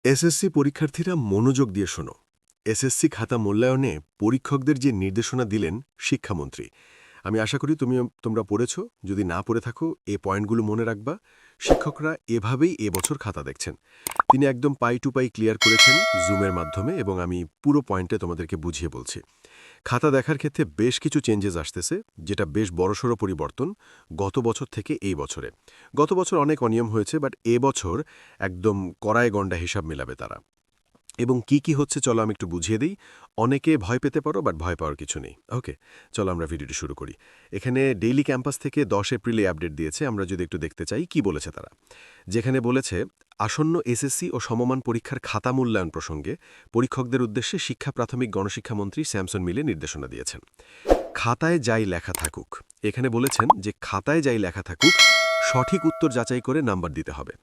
SSC পরীক্ষার্থীরা মনোযোগ দিয়ে শোনো। এসএসসি খাতা মূল্যায়নে পরীক্ষকদের যে নির্দেশনা দিলেন শিক্ষামন্ত্রী, আমি আশা করি তোমরা পড়েছ। যদি না পড়ে থাকো এ পয়েন্টগুলো মনে রাখবা। শিক্ষকরা এভাবেই এবছর খাতা দেখছেন। তিনি একদম পাই টু পাই ক্লিয়ার করেছেন জুমের মাধ্যমে, এবং আমি পুরো পয়েন্টে তোমাদেরকে বুঝিয়ে বলছি। খাতা দেখার ক্ষেত্রে বেশ কিছু চেঞ্জেস আসতেছে, যেটা বেশ বড়সড় পরিবর্তন গত বছর থেকে এই বছরে। গত বছর অনেক অনিয়ম হয়েছে, বাট এবছর একদম কড়ায় গণ্ডা হিসাব মেলাবে তারা। এবং কি হচ্ছে চলো আমি একটু বুঝিয়ে দিই। অনেকে ভয় পেতে পারো, বাট ভয় পাওয়ার কিছু নেই। ওকে, চলো আমরা ভিডিওটি শুরু করি। এখানে ডেইলি ক্যাম্পাস থেকে 10 এপ্রিলে আপডেট দিয়েছে। আমরা যদি একটু দেখতে চাই কি বলেছে তারা। যেখানে বলেছে, আসন্ন এসএসসি ও সমমান পরীক্ষার খাতা মূল্যায়ন প্রসঙ্গে পরীক্ষকদের উদ্দেশ্যে শিক্ষা প্রাথমিক গণশিক্ষামন্ত্রী স্যামসন মিলে নির্দেশনা দিয়েছেন। খাতায় যাই লেখা থাকুক, এখানে বলেছেন যে খাতায় যাই লেখা থাকুক সঠিক উত্তর যাচাই করে নাম্বার দিতে হবে।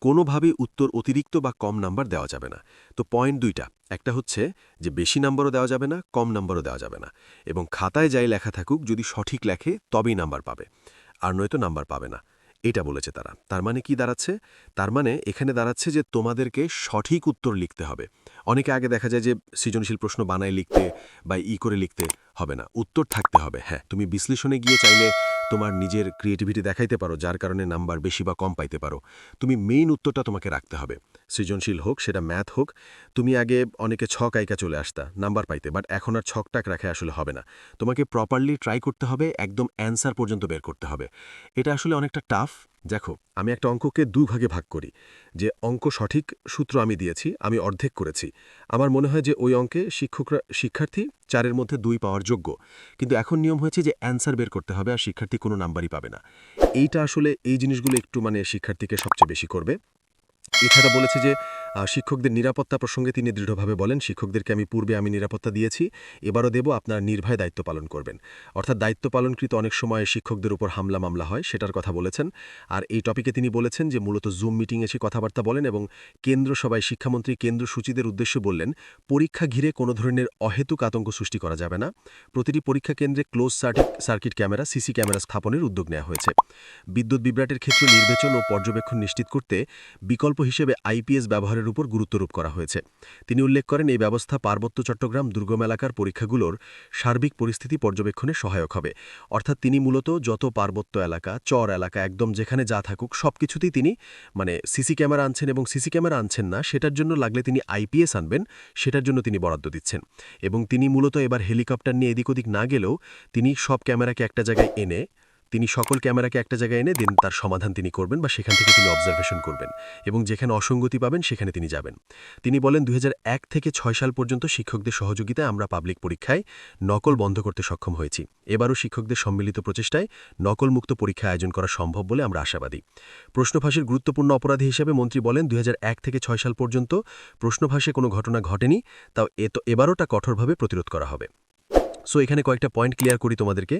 কোনোভাবেই উত্তর অতিরিক্ত বা কম নাম্বার দেওয়া যাবে না। তো পয়েন্ট দুইটা, একটা হচ্ছে যে বেশি নাম্বারও দেওয়া যাবে না, কম নাম্বারও দেওয়া যাবে না। এবং খাতায় যাই লেখা থাকুক যদি সঠিক লেখে তবেই নাম্বার পাবে, আর নয়তো নাম্বার পাবে না। এটা বলেছে তারা। তার মানে কি দাঁড়াচ্ছে? তার মানে এখানে দাঁড়াচ্ছে যে তোমাদেরকে সঠিক উত্তর লিখতে হবে। অনেকে আগে দেখা যায় যে সৃজনশীল প্রশ্ন বানায় লিখতে বা করে লিখতে হবে না, উত্তর থাকতে হবে। হ্যাঁ, তুমি বিশ্লেষণে গিয়ে চাইলে তোমার নিজের ক্রিয়েটিভিটি দেখাইতে পারো, যার কারণে নাম্বার বেশি বা কম পাইতে পারো। তুমি মেইন উত্তরটা তোমাকে রাখতে হবে। সৃজনশীল হোক, সেটা ম্যাথ হোক। তুমি আগে অনেকে ছক আইকা চলে আসতা নাম্বার পাইতে, বাট এখন আর ছকটাক রাখে আসলে হবে না। তোমাকে প্রপারলি ট্রাই করতে হবে, একদম অ্যান্সার পর্যন্ত বের করতে হবে। এটা আসলে অনেকটা টাফ। দেখো, আমি একটা অঙ্ককে দুভাগে ভাগ করি। যে অঙ্ক সঠিক সূত্র আমি দিয়েছি, আমি অর্ধেক করেছি। আমার মনে হয় যে ওই অঙ্কে শিক্ষার্থী 4-এর মধ্যে 2 পাওয়ার যোগ্য। কিন্তু এখন নিয়ম হয়েছে যে অ্যান্সার বের করতে হবে, আর শিক্ষার্থী কোনো নাম্বারই পাবে না। এইটা আসলে এই জিনিসগুলো একটু শিক্ষার্থীকে সবচেয়ে বেশি করবে। এছাড়া বলেছে যে শিক্ষকদের নিরাপত্তা প্রসঙ্গে তিনি দৃঢ়ভাবে বলেন, শিক্ষকদেরকে পূর্বে আমি নিরাপত্তা দিয়েছি, এবারও দেব, আপনারা নির্ভয়ে দায়িত্ব পালন করবেন। অর্থাৎ দায়িত্ব পালনকৃত অনেক সময় শিক্ষকদের উপর হামলা মামলা হয়, সেটার কথা বলেছেন। আর এই টপিকে তিনি বলেছেন যে মূলত জুম মিটিংয়ে এসে কথাবার্তা বলেন, এবং কেন্দ্র সভায় শিক্ষামন্ত্রী কেন্দ্র সূচিদের উদ্দেশ্যে বললেন, পরীক্ষা ঘিরে কোনো ধরনের অহেতুক আতঙ্ক সৃষ্টি করা যাবে না। প্রতিটি পরীক্ষা কেন্দ্রে close circuit camera, CC camera স্থাপনের উদ্যোগ নেওয়া হয়েছে। বিদ্যুৎ বিভ্রাটের ক্ষেত্রে নির্বাচন ও পর্যবেক্ষণ নিশ্চিত করতে বিকল্প হিসেবে আইপিএস ব্যবহারের উপর গুরুত্বারোপ করা হয়েছে। তিনি উল্লেখ করেন, এই ব্যবস্থা পার্বত্য চট্টগ্রাম দুর্গম এলাকার পরীক্ষাগুলোর সার্বিক পরিস্থিতি পর্যবেক্ষণে সহায়ক হবে। অর্থাৎ তিনি মূলত যত পার্বত্য এলাকা, চর এলাকা, একদম যেখানে যা থাকুক সবকিছুতেই তিনি সিসি ক্যামেরা আনছেন, এবং সিসি ক্যামেরা আনছেন না সেটার জন্য লাগলে তিনি আইপিএস আনবেন, সেটার জন্য তিনি বরাদ্দ দিচ্ছেন। এবং তিনি মূলত এবার হেলিকপ্টার নিয়ে এদিক ওদিক না গেলেও তিনি সব ক্যামেরাকে একটা জায়গায় এনে তিনি সকল ক্যামেরাকে একটা জায়গায় এনে দিন তার সমাধান তিনি করবেন, বা সেখান থেকে তিনি অবজারভেশন করবেন, এবং যেখানে অসঙ্গতি পাবেন সেখানে তিনি যাবেন। তিনি বলেন, 2001 থেকে 6 সাল পর্যন্ত শিক্ষকদের সহযোগিতায় আমরা পাবলিক পরীক্ষায় নকল বন্ধ করতে সক্ষম হয়েছি। এবারও শিক্ষকদের সম্মিলিত প্রচেষ্টায় নকলমুক্ত পরীক্ষা আয়োজন করা সম্ভব বলে আমরা আশাবাদী। প্রশ্নফাঁসের গুরুত্বপূর্ণ অপরাধী হিসেবে মন্ত্রী বলেন, 2001 থেকে 6 সাল পর্যন্ত প্রশ্নফাঁসে কোনো ঘটনা ঘটেনি, তাও এবারোটা কঠোরভাবে প্রতিরোধ করা হবে। সো এখানে কয়েকটা পয়েন্ট ক্লিয়ার করি তোমাদেরকে,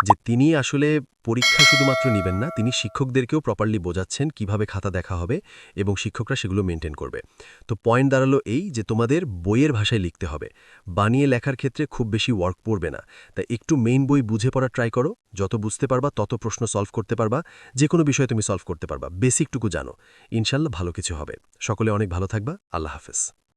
যে তিনি আসলে পরীক্ষা শুধুমাত্র নেবেন না, তিনি শিক্ষকদেরকেও প্রপারলি বোঝাচ্ছেন কিভাবে খাতা দেখা হবে, এবং শিক্ষকরা সেগুলো মেনটেন করবে। তো পয়েন্ট দাঁড়ালো এই যে তোমাদের বইয়ের ভাষায় লিখতে হবে। বানিয়ে লেখার ক্ষেত্রে খুব বেশি ওয়ার্ক পড়বে না। তাই একটু মেইন বই বুঝে পড়ার ট্রাই করো। যত বুঝতে পারবা তত প্রশ্ন সলভ করতে পারবা, যে কোনো বিষয়ে তুমি সলভ করতে পারবা। বেসিকটুকু জানো, ইনশাল্লাহ ভালো কিছু হবে। সকলে অনেক ভালো থাকবা। আল্লাহ হাফেজ।